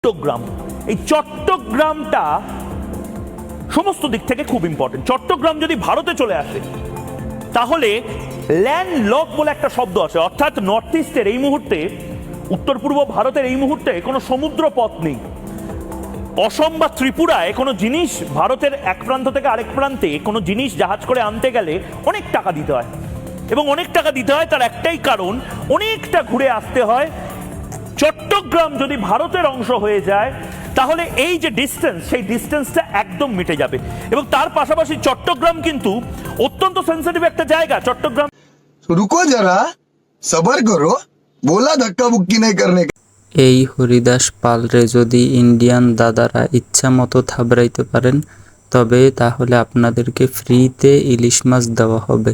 চট্টগ্রাম, এই চট্টগ্রামটা সমস্ত দিক থেকে খুব ইম্পর্টেন্ট। চট্টগ্রাম যদি ভারতে চলে আসে তাহলে ল্যান্ড লক বলে একটা শব্দ আছে, অর্থাৎ নর্থ ইস্টের এই মুহূর্তে, উত্তর পূর্ব ভারতের এই মুহূর্তে কোনো সমুদ্র পথ নেই। অসম বা ত্রিপুরায় কোনো জিনিস ভারতের এক প্রান্ত থেকে আরেক প্রান্তে কোনো জিনিস জাহাজ করে আনতে গেলে অনেক টাকা দিতে হয়, এবং অনেক টাকা দিতে হয় তার একটাই কারণ, অনেকটা ঘুরে আসতে হয়। চট্টগ্রাম যদি ভারতের অংশ হয়ে যায় তাহলে এই যে ডিস্টেন্স, সেই ডিস্টেন্সটা একদম মিটে যাবে। এবং তার পাশাপাশি চট্টগ্রাম কিন্তু অত্যন্ত সেন্সিটিভ একটা জায়গা। চট্টগ্রাম, रुको जरा सबर करो, बोला धक्का बुक्की नहीं करने का। এই হরিদাস পালরে যদি ইন্ডিয়ান দাদারা ইচ্ছা মতো থাবড়াইতে পারেন তবে তাহলে আপনাদেরকে ফ্রিতে ইলিশ মাছ দেওয়া হবে।